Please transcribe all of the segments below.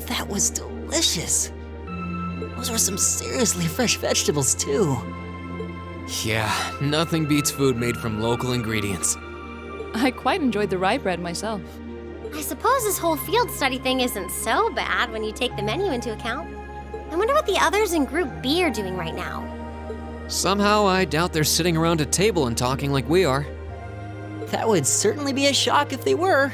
That was delicious. Those were some seriously fresh vegetables, too. Yeah, nothing beats food made from local ingredients. I quite enjoyed the rye bread myself. I suppose this whole field study thing isn't so bad when you take the menu into account. I wonder what the others in Group B are doing right now. Somehow, I doubt they're sitting around a table and talking like we are. That would certainly be a shock if they were.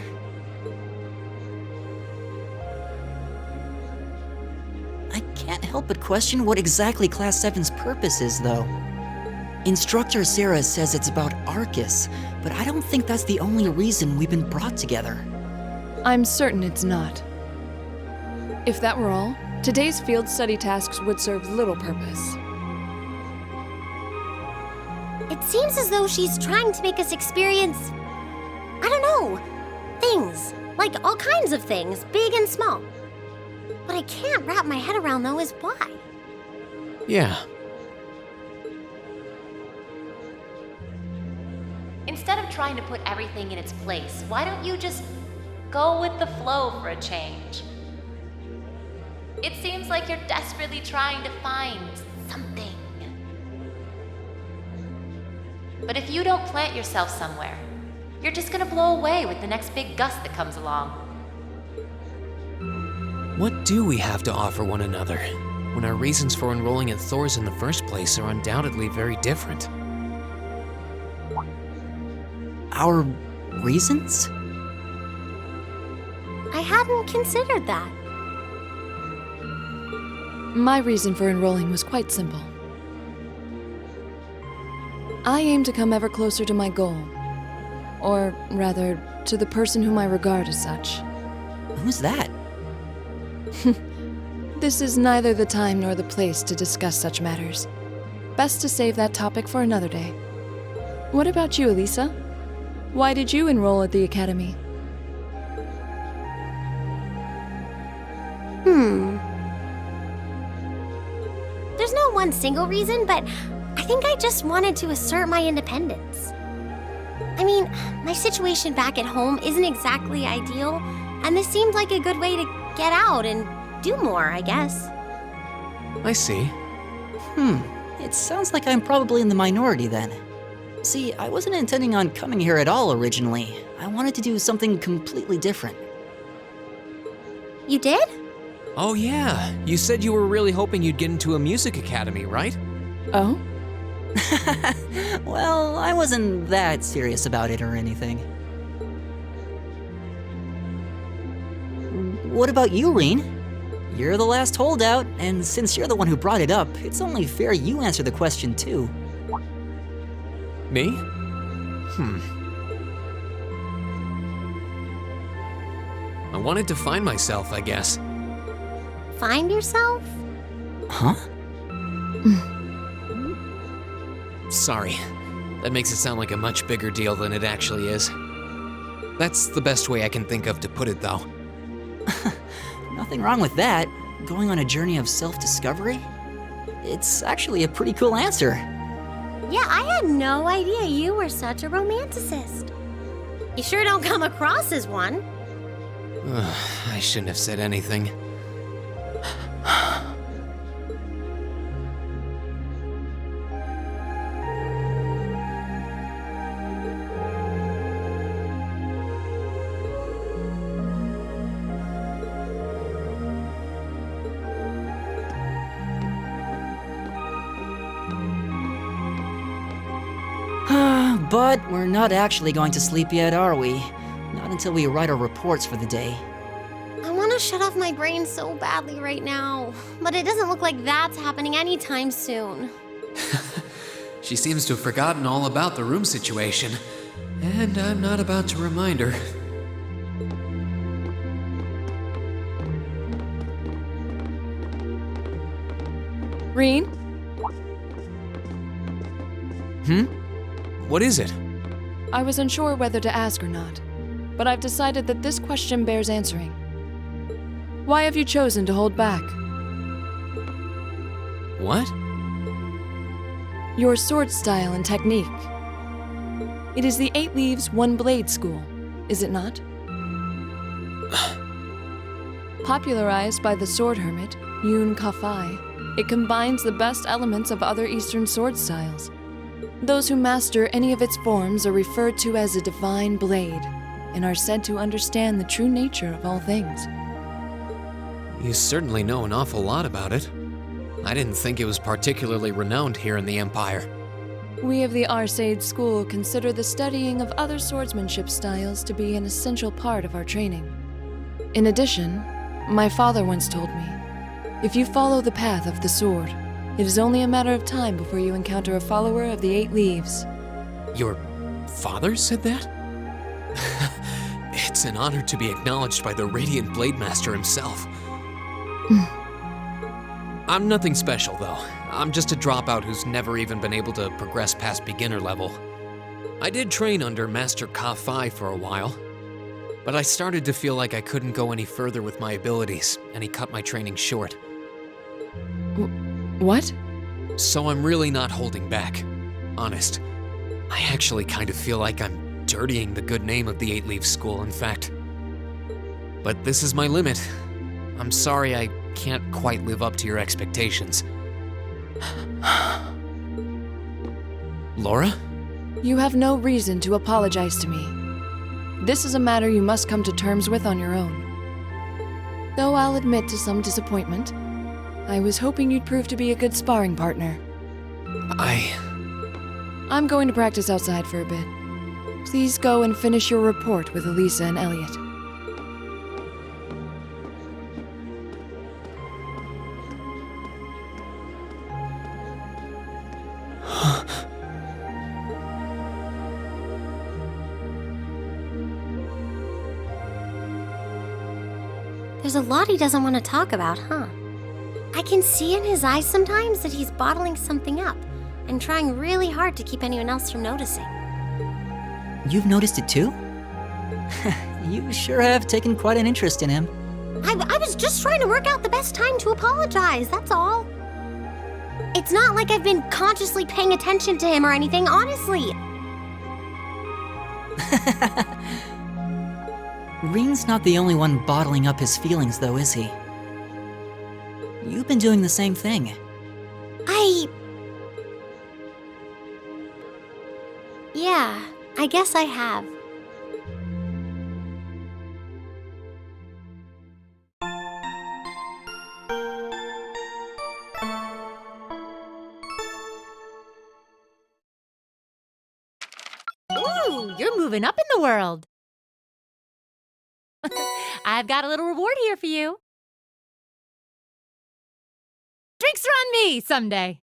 I can't help but question what exactly Class 7's purpose is, though. Instructor Sarah says it's about Arcus, but I don't think that's the only reason we've been brought together. I'm certain it's not. If that were all, today's field study tasks would serve little purpose. It seems as though she's trying to make us experience, I don't know, things. Like all kinds of things, big and small. What I can't wrap my head around, though, is why. Yeah. Instead of trying to put everything in its place, why don't you just go with the flow for a change? It seems like you're desperately trying to find something. But if you don't plant yourself somewhere, you're just gonna blow away with the next big gust that comes along. What do we have to offer one another, when our reasons for enrolling at Thor's in the first place are undoubtedly very different? Our reasons? I hadn't considered that. My reason for enrolling was quite simple. I aim to come ever closer to my goal. Or rather, to the person whom I regard as such. Who's that? This is neither the time nor the place to discuss such matters. Best to save that topic for another day. What about you, Elisa? Why did you enroll at the academy? There's no one single reason, but I think I just wanted to assert my independence. I mean, my situation back at home isn't exactly ideal, and this seemed like a good way to get out and do more, I guess. I see. It sounds like I'm probably in the minority then. See, I wasn't intending on coming here at all originally. I wanted to do something completely different. You did? Oh yeah, you said you were really hoping you'd get into a music academy, right? Oh? Well, I wasn't that serious about it or anything. What about you, Reen? You're the last holdout, and since you're the one who brought it up, it's only fair you answer the question too. Me? I wanted to find myself, I guess. Find yourself? Huh? Sorry. That makes it sound like a much bigger deal than it actually is. That's the best way I can think of to put it, though. Nothing wrong with that. Going on a journey of self-discovery? It's actually a pretty cool answer. Yeah, I had no idea you were such a romanticist. You sure don't come across as one. I shouldn't have said anything. But we're not actually going to sleep yet, are we? Not until we write our reports for the day. I want to shut off my brain so badly right now, but it doesn't look like that's happening anytime soon. She seems to have forgotten all about the room situation, and I'm not about to remind her. Reen? What is it? I was unsure whether to ask or not, but I've decided that this question bears answering. Why have you chosen to hold back? What? Your sword style and technique. It is the 8 Leaves, 1 Blade school, is it not? Popularized by the sword hermit, Yun Ka-fai, it combines the best elements of other Eastern sword styles. Those who master any of its forms are referred to as a divine blade, and are said to understand the true nature of all things. You certainly know an awful lot about it. I didn't think it was particularly renowned here in the Empire. We of the Arcade School consider the studying of other swordsmanship styles to be an essential part of our training. In addition, my father once told me, if you follow the path of the sword, it is only a matter of time before you encounter a follower of the 8 leaves. Your father said that? It's an honor to be acknowledged by the Radiant Blade Master himself. I'm nothing special, though. I'm just a dropout who's never even been able to progress past beginner level. I did train under Master Ka-fai for a while, but I started to feel like I couldn't go any further with my abilities, and he cut my training short. What? So I'm really not holding back. Honest. I actually kind of feel like I'm dirtying the good name of the 8 Leaf School, in fact. But this is my limit. I'm sorry I can't quite live up to your expectations. Laura? You have no reason to apologize to me. This is a matter you must come to terms with on your own. Though I'll admit to some disappointment, I was hoping you'd prove to be a good sparring partner. I'm going to practice outside for a bit. Please go and finish your report with Elisa and Elliot. There's a lot he doesn't want to talk about, huh? I can see in his eyes sometimes that he's bottling something up and trying really hard to keep anyone else from noticing. You've noticed it too? You sure have taken quite an interest in him. I was just trying to work out the best time to apologize, that's all. It's not like I've been consciously paying attention to him or anything, honestly. Reen's not the only one bottling up his feelings, though, is he? You've been doing the same thing. Yeah, I guess I have. Ooh, you're moving up in the world. I've got a little reward here for you. Drinks are on me someday.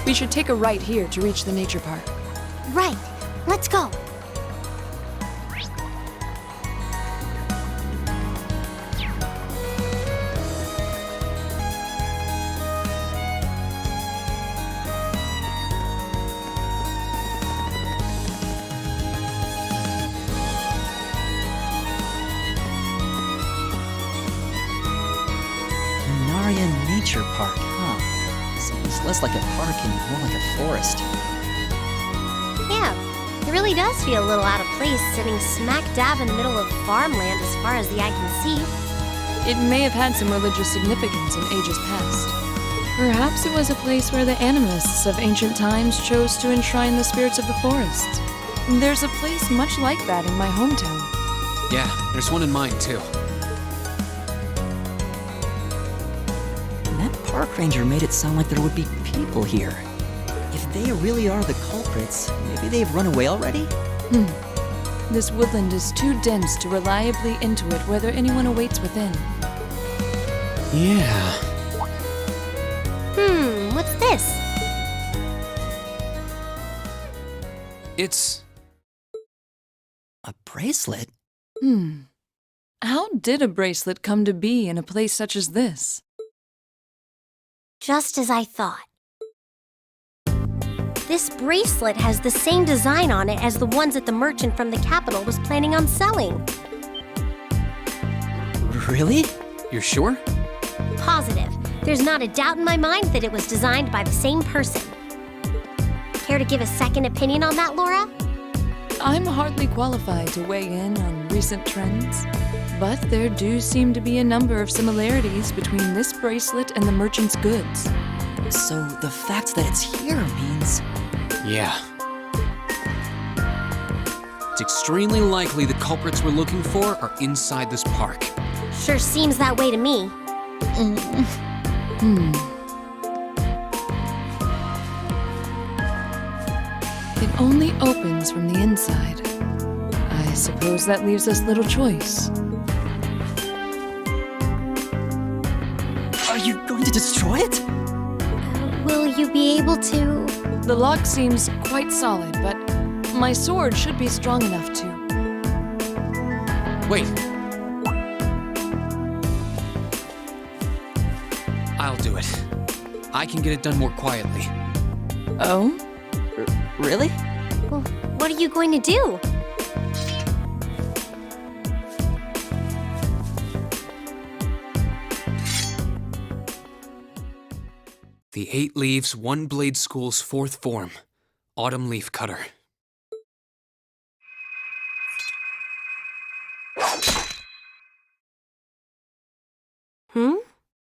We should take a right here to reach the nature park. Right. Let's go. Nature Park, huh? Seems less like a park and more like a forest. Yeah, it really does feel a little out of place sitting smack dab in the middle of farmland as far as the eye can see. It may have had some religious significance in ages past. Perhaps it was a place where the animists of ancient times chose to enshrine the spirits of the forests. There's a place much like that in my hometown. Yeah, there's one in mine too. That park ranger made it sound like there would be people here. If they really are the culprits, maybe they've run away already? This woodland is too dense to reliably intuit whether anyone awaits within. Yeah. What's this? It's... A bracelet? How did a bracelet come to be in a place such as this? Just as I thought. This bracelet has the same design on it as the ones that the merchant from the capital was planning on selling. Really? You're sure? Positive. There's not a doubt in my mind that it was designed by the same person. Care to give a second opinion on that, Laura? I'm hardly qualified to weigh in on recent trends, but there do seem to be a number of similarities between this bracelet and the merchant's goods. So the fact that it's here means... Yeah. It's extremely likely the culprits we're looking for are inside this park. Sure seems that way to me. It only opens from the inside. I suppose that leaves us little choice. Are you going to destroy it? Will you be able to... The lock seems quite solid, but my sword should be strong enough to... Wait. I'll do it. I can get it done more quietly. Oh? Really? Well, what are you going to do? The 8 Leaves, 1 Blade School's 4th form, Autumn Leaf Cutter.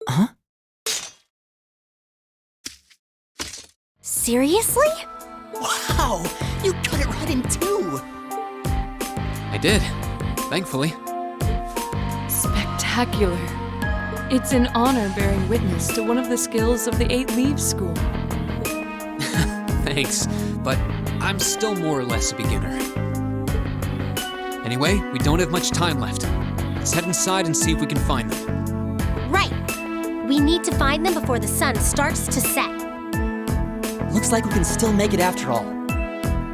Huh? Seriously? Wow! You cut it right in two! I did, thankfully. Spectacular. It's an honor bearing witness to one of the skills of the 8 Leaves School. Thanks, but I'm still more or less a beginner. Anyway, we don't have much time left. Let's head inside and see if we can find them. Right. We need to find them before the sun starts to set. Looks like we can still make it after all.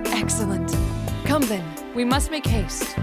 Excellent. Come then, we must make haste.